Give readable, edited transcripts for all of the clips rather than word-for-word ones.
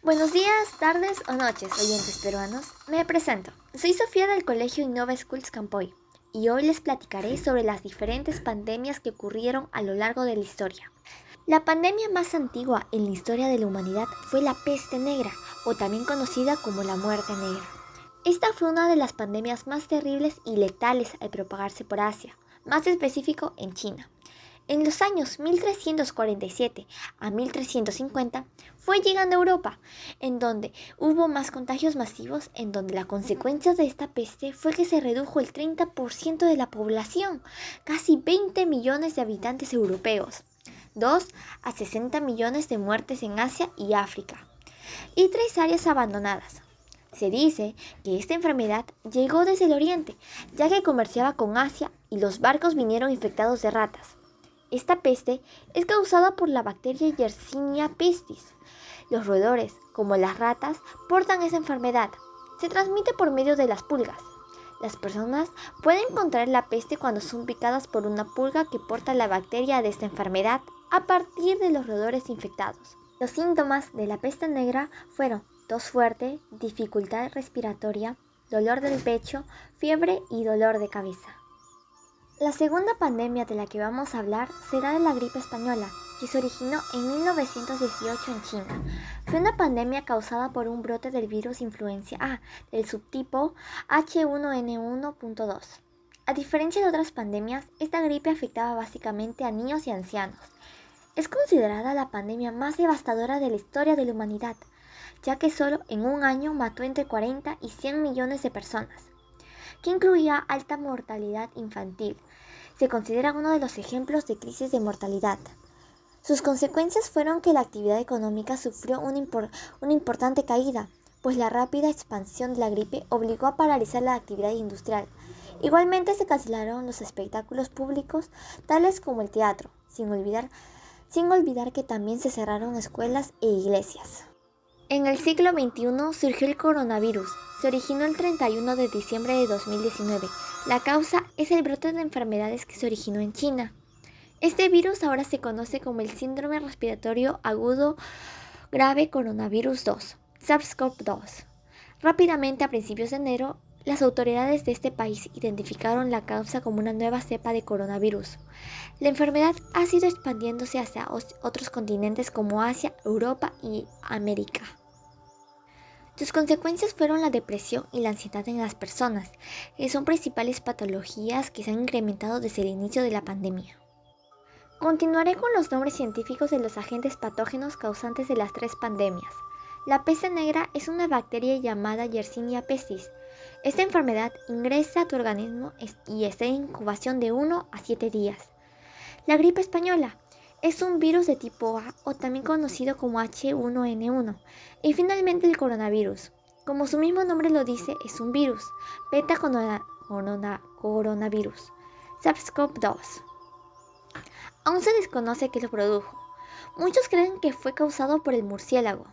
Buenos días, tardes o noches, oyentes peruanos. Me presento. Soy Sofía del Colegio Innova Schools Campoy y hoy les platicaré sobre las diferentes pandemias que ocurrieron a lo largo de la historia. La pandemia más antigua en la historia de la humanidad fue la peste negra, o también conocida como la muerte negra. Esta fue una de las pandemias más terribles y letales al propagarse por Asia, más específico en China. En los años 1347 a 1350 fue llegando a Europa, en donde hubo más contagios masivos, en donde la consecuencia de esta peste fue que se redujo el 30% de la población, casi 20 millones de habitantes europeos, 2 a 60 millones de muertes en Asia y África, y 3 áreas abandonadas. Se dice que esta enfermedad llegó desde el oriente, ya que comerciaba con Asia y los barcos vinieron infectados de ratas. Esta peste es causada por la bacteria Yersinia pestis. Los roedores, como las ratas, portan esa enfermedad. Se transmite por medio de las pulgas. Las personas pueden contraer la peste cuando son picadas por una pulga que porta la bacteria de esta enfermedad a partir de los roedores infectados. Los síntomas de la peste negra fueron tos fuerte, dificultad respiratoria, dolor del pecho, fiebre y dolor de cabeza. La segunda pandemia de la que vamos a hablar será de la gripe española, que se originó en 1918 en China. Fue una pandemia causada por un brote del virus influenza A, del subtipo H1N1.2. A diferencia de otras pandemias, esta gripe afectaba básicamente a niños y ancianos. Es considerada la pandemia más devastadora de la historia de la humanidad, ya que solo en un año mató entre 40 y 100 millones de personas, que incluía alta mortalidad infantil. Se considera uno de los ejemplos de crisis de mortalidad. Sus consecuencias fueron que la actividad económica sufrió una importante caída, pues la rápida expansión de la gripe obligó a paralizar la actividad industrial. Igualmente se cancelaron los espectáculos públicos, tales como el teatro, sin olvidar que también se cerraron escuelas e iglesias. En el siglo XXI surgió el coronavirus. Se originó el 31 de diciembre de 2019. La causa es el brote de enfermedades que se originó en China. Este virus ahora se conoce como el síndrome respiratorio agudo grave coronavirus 2, SARS-CoV-2. Rápidamente, a principios de enero, las autoridades de este país identificaron la causa como una nueva cepa de coronavirus. La enfermedad ha ido expandiéndose hacia otros continentes como Asia, Europa y América. Sus consecuencias fueron la depresión y la ansiedad en las personas, que son principales patologías que se han incrementado desde el inicio de la pandemia. Continuaré con los nombres científicos de los agentes patógenos causantes de las 3 pandemias. La peste negra es una bacteria llamada Yersinia pestis. Esta enfermedad ingresa a tu organismo y está en incubación de 1 a 7 días. La gripe española es un virus de tipo A, o también conocido como H1N1. Y finalmente el coronavirus. Como su mismo nombre lo dice, es un virus, coronavirus, SARS-CoV-2. Aún se desconoce qué lo produjo. Muchos creen que fue causado por el murciélago,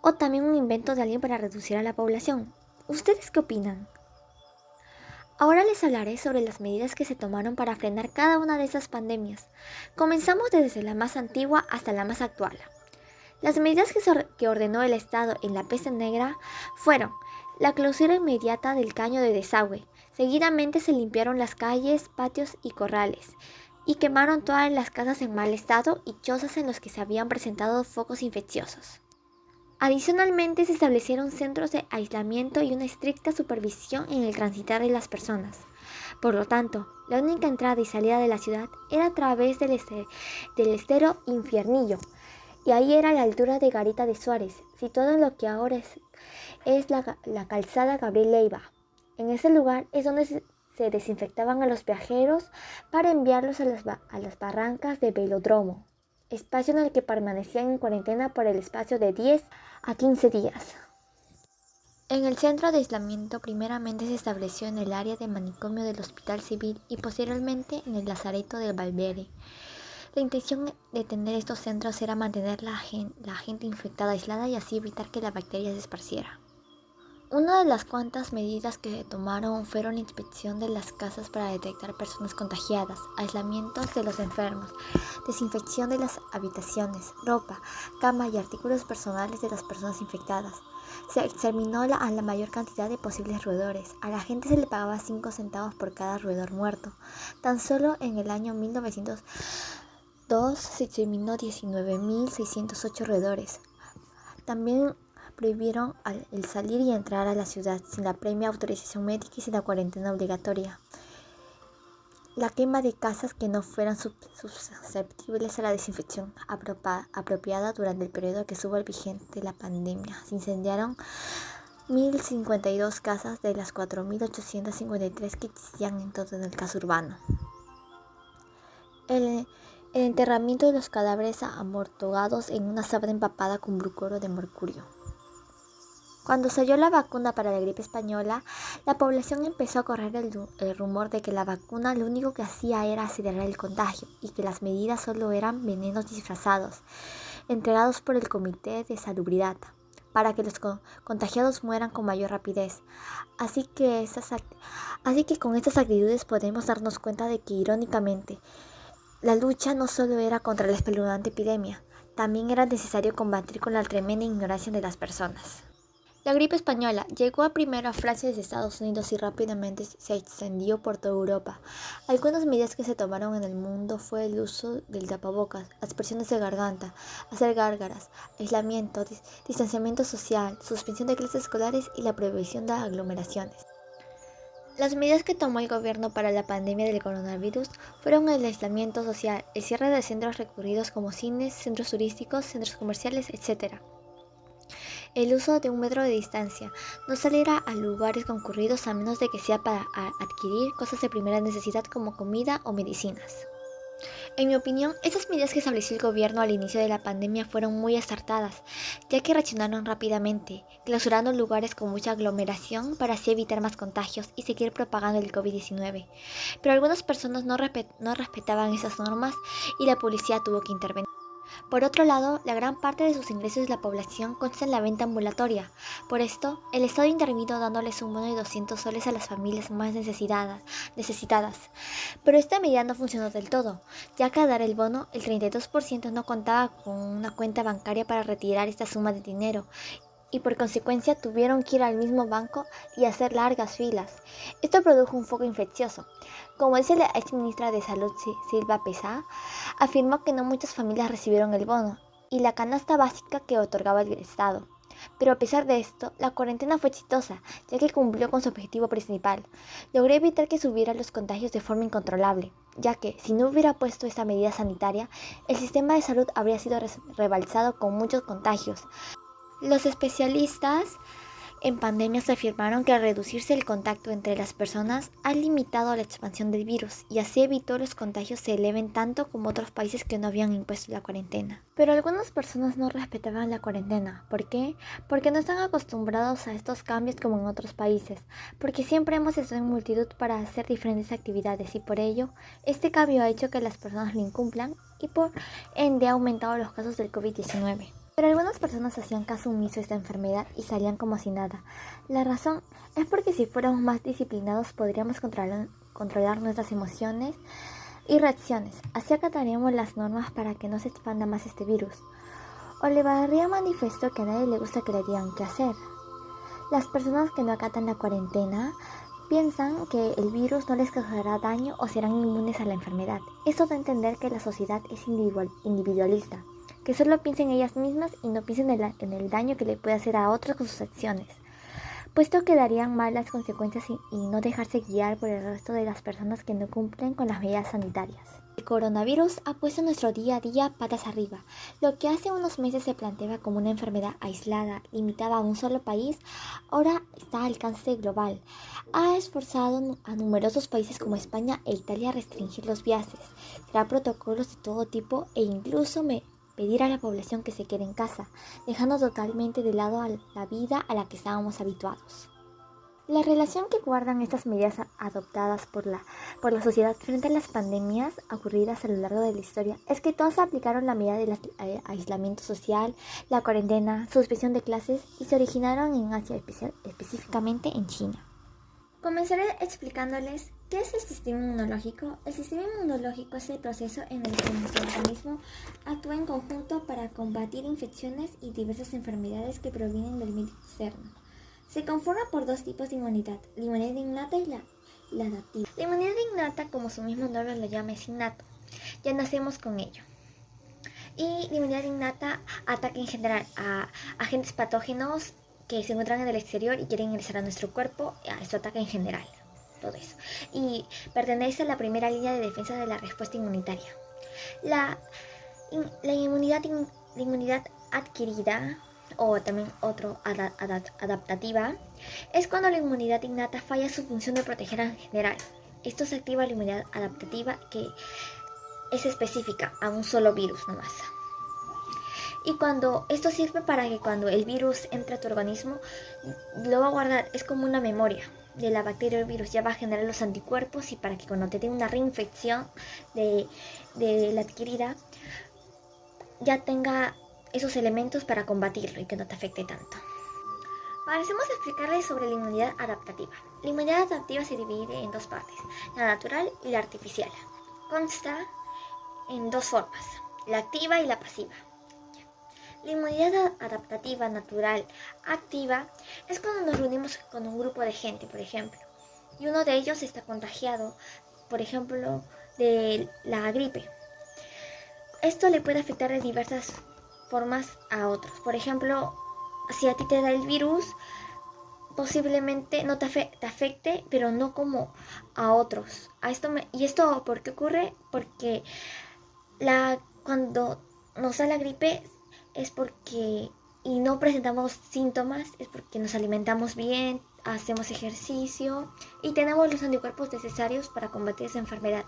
o también un invento de alguien para reducir a la población. ¿Ustedes qué opinan? Ahora les hablaré sobre las medidas que se tomaron para frenar cada una de esas pandemias. Comenzamos desde la más antigua hasta la más actual. Las medidas que ordenó el Estado en la peste negra fueron la clausura inmediata del caño de desagüe. Seguidamente se limpiaron las calles, patios y corrales, y quemaron todas las casas en mal estado y chozas en los que se habían presentado focos infecciosos. Adicionalmente, se establecieron centros de aislamiento y una estricta supervisión en el transitar de las personas. Por lo tanto, la única entrada y salida de la ciudad era a través del estero Infiernillo, y ahí era a la altura de Garita de Suárez, situado en lo que ahora es la calzada Gabriel Leiva. En ese lugar es donde se desinfectaban a los viajeros para enviarlos a las barrancas de Velódromo, espacio en el que permanecían en cuarentena por el espacio de 10 a 15 días. En el centro de aislamiento primeramente se estableció en el área de manicomio del Hospital Civil y posteriormente en el Lazareto del Valverde. La intención de tener estos centros era mantener la gente infectada aislada y así evitar que la bacteria se esparciera. Una de las cuantas medidas que tomaron fueron la inspección de las casas para detectar personas contagiadas, aislamientos de los enfermos, desinfección de las habitaciones, ropa, cama y artículos personales de las personas infectadas. Se exterminó a la mayor cantidad de posibles roedores. A la gente se le pagaba 5 centavos por cada roedor muerto. Tan solo en el año 1902 se exterminó 19.608 roedores. También prohibieron el salir y entrar a la ciudad sin la previa autorización médica y sin la cuarentena obligatoria. La quema de casas que no fueran susceptibles a la desinfección apropiada durante el periodo que estuvo vigente la pandemia. Se incendiaron 1.052 casas de las 4.853 que existían en todo el casco urbano. El enterramiento de los cadáveres amortajados en una sábana empapada con brúcoro de mercurio. Cuando se halló la vacuna para la gripe española, la población empezó a correr el rumor de que la vacuna lo único que hacía era acelerar el contagio y que las medidas solo eran venenos disfrazados, entregados por el Comité de Salubridad, para que los contagiados mueran con mayor rapidez. Así que con estas actitudes podemos darnos cuenta de que, irónicamente, la lucha no solo era contra la espeluznante epidemia, también era necesario combatir con la tremenda ignorancia de las personas. La gripe española llegó primero a Francia desde Estados Unidos y rápidamente se extendió por toda Europa. Algunas medidas que se tomaron en el mundo fue el uso del tapabocas, aspersiones de garganta, hacer gárgaras, aislamiento, distanciamiento social, suspensión de clases escolares y la prohibición de aglomeraciones. Las medidas que tomó el gobierno para la pandemia del coronavirus fueron el aislamiento social, el cierre de centros recurridos como cines, centros turísticos, centros comerciales, etc. El uso de 1 metro de distancia, no salir a lugares concurridos a menos de que sea para adquirir cosas de primera necesidad como comida o medicinas. En mi opinión, estas medidas que estableció el gobierno al inicio de la pandemia fueron muy acertadas, ya que reaccionaron rápidamente, clausurando lugares con mucha aglomeración para así evitar más contagios y seguir propagando el COVID-19. Pero algunas personas no respetaban esas normas y la policía tuvo que intervenir. Por otro lado, la gran parte de sus ingresos de la población consta en la venta ambulatoria. Por esto, el Estado intervino dándoles un bono de 200 soles a las familias más necesitadas. Pero esta medida no funcionó del todo, ya que al dar el bono, el 32% no contaba con una cuenta bancaria para retirar esta suma de dinero, y por consecuencia tuvieron que ir al mismo banco y hacer largas filas. Esto produjo un foco infeccioso. Como dice la ex ministra de Salud Silva Pesá, afirmó que no muchas familias recibieron el bono y la canasta básica que otorgaba el Estado. Pero a pesar de esto, la cuarentena fue exitosa, ya que cumplió con su objetivo principal. Logró evitar que subieran los contagios de forma incontrolable, ya que, si no hubiera puesto esta medida sanitaria, el sistema de salud habría sido rebalsado con muchos contagios. Los especialistas en pandemias afirmaron que al reducirse el contacto entre las personas ha limitado la expansión del virus y así evitó los contagios se eleven tanto como otros países que no habían impuesto la cuarentena. Pero algunas personas no respetaban la cuarentena. ¿Por qué? Porque no están acostumbrados a estos cambios como en otros países, porque siempre hemos estado en multitud para hacer diferentes actividades y por ello este cambio ha hecho que las personas lo incumplan y por ende ha aumentado los casos del COVID-19. Pero algunas personas hacían caso omiso a esta enfermedad y salían como si nada. La razón es porque si fuéramos más disciplinados podríamos controlar nuestras emociones y reacciones. Así acataríamos las normas para que no se expanda más este virus. Olivarría manifestó que a nadie le gusta que le digan qué hacer. Las personas que no acatan la cuarentena piensan que el virus no les causará daño o serán inmunes a la enfermedad. Esto da a entender que la sociedad es individualista, que solo piensen en ellas mismas y no piensen en el daño que le puede hacer a otros con sus acciones, puesto que darían malas consecuencias y no dejarse guiar por el resto de las personas que no cumplen con las medidas sanitarias. El coronavirus ha puesto nuestro día a día patas arriba. Lo que hace unos meses se planteaba como una enfermedad aislada, limitada a un solo país, ahora está al alcance global. Ha esforzado a numerosos países como España e Italia a restringir los viajes, crear protocolos de todo tipo e incluso pedir a la población que se quede en casa, dejando totalmente de lado a la vida a la que estábamos habituados. La relación que guardan estas medidas adoptadas por la sociedad frente a las pandemias ocurridas a lo largo de la historia es que todos aplicaron la medida del aislamiento social, la cuarentena, suspensión de clases y se originaron en Asia, específicamente en China. Comenzaré explicándoles qué es el sistema inmunológico. El sistema inmunológico es el proceso en el que nuestro organismo actúa en conjunto para combatir infecciones y diversas enfermedades que provienen del medio externo. Se conforma por dos tipos de inmunidad, la inmunidad innata y la adaptativa. La inmunidad innata, como su mismo nombre lo llama, es innato. Ya nacemos con ello. Y la inmunidad innata ataca en general a agentes patógenos que se encuentran en el exterior y quieren ingresar a nuestro cuerpo. Esto ataca en general, todo eso. Y pertenece a la primera línea de defensa de la respuesta inmunitaria. La inmunidad adquirida, o también adaptativa, es cuando la inmunidad innata falla su función de proteger en general. Esto se activa la inmunidad adaptativa, que es específica a un solo virus nomás. Y esto sirve para que cuando el virus entra a tu organismo, lo va a guardar, es como una memoria de la bacteria o el virus, ya va a generar los anticuerpos, y para que cuando te dé una reinfección de la adquirida, ya tenga esos elementos para combatirlo y que no te afecte tanto. Pasemos a explicarles sobre la inmunidad adaptativa. La inmunidad adaptativa se divide en dos partes, la natural y la artificial. Consta en dos formas, la activa y la pasiva. La inmunidad adaptativa natural activa es cuando nos reunimos con un grupo de gente, por ejemplo, y uno de ellos está contagiado, por ejemplo, de la gripe. Esto le puede afectar de diversas formas a otros. Por ejemplo, si a ti te da el virus, posiblemente no te afecte, pero no como a otros. ¿Y esto por qué ocurre? Porque cuando nos da la gripe es porque, y no presentamos síntomas, es porque nos alimentamos bien, hacemos ejercicio y tenemos los anticuerpos necesarios para combatir esa enfermedad.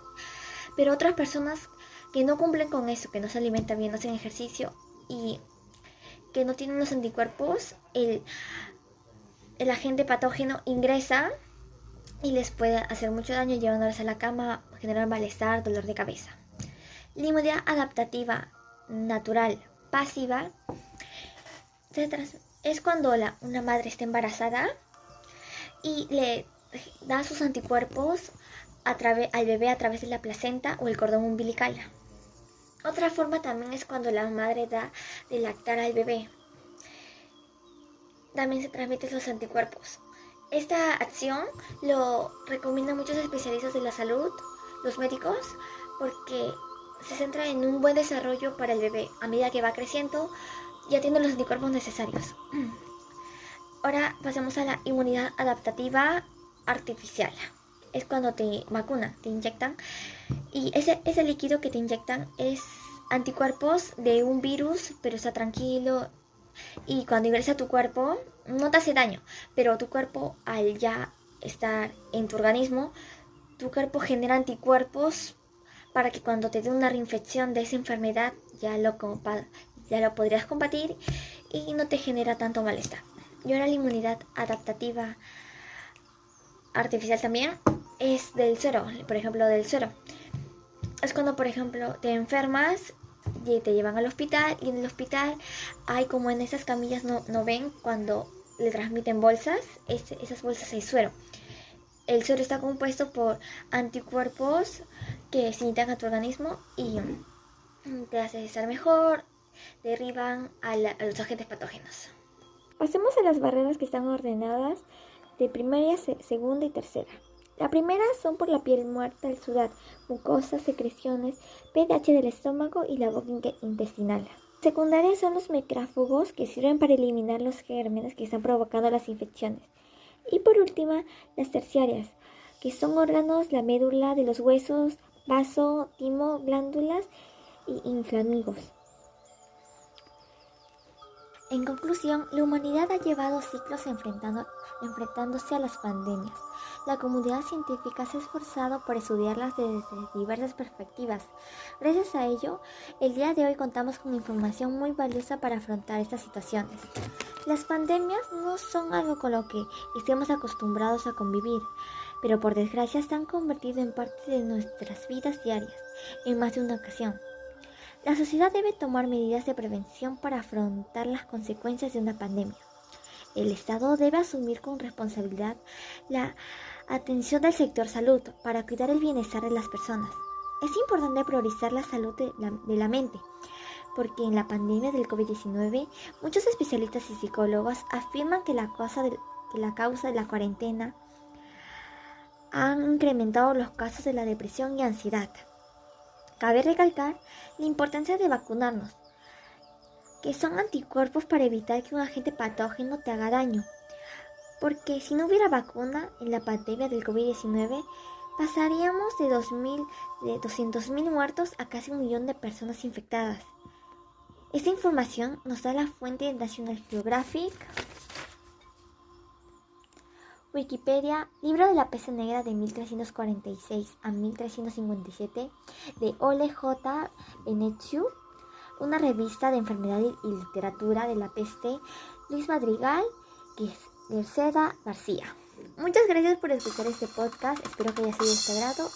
Pero otras personas que no cumplen con eso, que no se alimentan bien, no hacen ejercicio y que no tienen los anticuerpos, el agente patógeno ingresa y les puede hacer mucho daño, llevándoles a la cama, generar malestar, dolor de cabeza. La inmunidad adaptativa natural pasiva es cuando una madre está embarazada y le da sus anticuerpos al bebé a través de la placenta o el cordón umbilical. Otra forma también es cuando la madre da de lactar al bebé. También se transmiten los anticuerpos. Esta acción lo recomiendan muchos especialistas de la salud, los médicos, porque se centra en un buen desarrollo para el bebé. A medida que va creciendo, ya tiene los anticuerpos necesarios. Ahora pasemos a la inmunidad adaptativa artificial. Es cuando te vacunan, te inyectan, y ese líquido que te inyectan es anticuerpos de un virus, pero está tranquilo, y cuando ingresa a tu cuerpo no te hace daño, pero tu cuerpo, al ya estar en tu organismo, tu cuerpo genera anticuerpos para que cuando te dé una reinfección de esa enfermedad ya lo podrías combatir y no te genera tanto malestar. Y ahora la inmunidad adaptativa artificial también es del suero, por ejemplo, del suero. Es cuando, por ejemplo, te enfermas y te llevan al hospital, y en el hospital hay, como en esas camillas no ven, cuando le transmiten bolsas, esas bolsas hay suero. El suero está compuesto por anticuerpos que se integran a tu organismo y te hace estar mejor, derriban a los agentes patógenos. Pasemos a las barreras que están ordenadas de primaria, segunda y tercera. La primera son por la piel muerta, el sudar, mucosas, secreciones, pH del estómago y la boca intestinal. Secundarias son los macrófagos, que sirven para eliminar los gérmenes que están provocando las infecciones. Y por última, las terciarias, que son órganos, la médula de los huesos, vaso, timo, glándulas y inflamigos. En conclusión, la humanidad ha llevado ciclos enfrentándose a las pandemias. La comunidad científica se ha esforzado por estudiarlas desde diversas perspectivas. Gracias a ello, el día de hoy contamos con información muy valiosa para afrontar estas situaciones. Las pandemias no son algo con lo que estemos acostumbrados a convivir, pero por desgracia se han convertido en parte de nuestras vidas diarias en más de una ocasión. La sociedad debe tomar medidas de prevención para afrontar las consecuencias de una pandemia. El Estado debe asumir con responsabilidad la atención del sector salud para cuidar el bienestar de las personas. Es importante priorizar la salud de la mente, porque en la pandemia del COVID-19 muchos especialistas y psicólogos afirman que la causa de la cuarentena han incrementado los casos de la depresión y ansiedad. Cabe recalcar la importancia de vacunarnos, que son anticuerpos para evitar que un agente patógeno te haga daño, porque si no hubiera vacuna en la pandemia del COVID-19, pasaríamos de 200.000 muertos a casi 1 millón de personas infectadas. Esta información nos da la fuente National Geographic, Wikipedia, Libro de la Peste Negra de 1346 a 1357 de Ole J. Benethieu, una revista de enfermedad y literatura de la peste, Luis Madrigal, Gerceda García. Muchas gracias por escuchar este podcast, espero que haya sido de su agrado.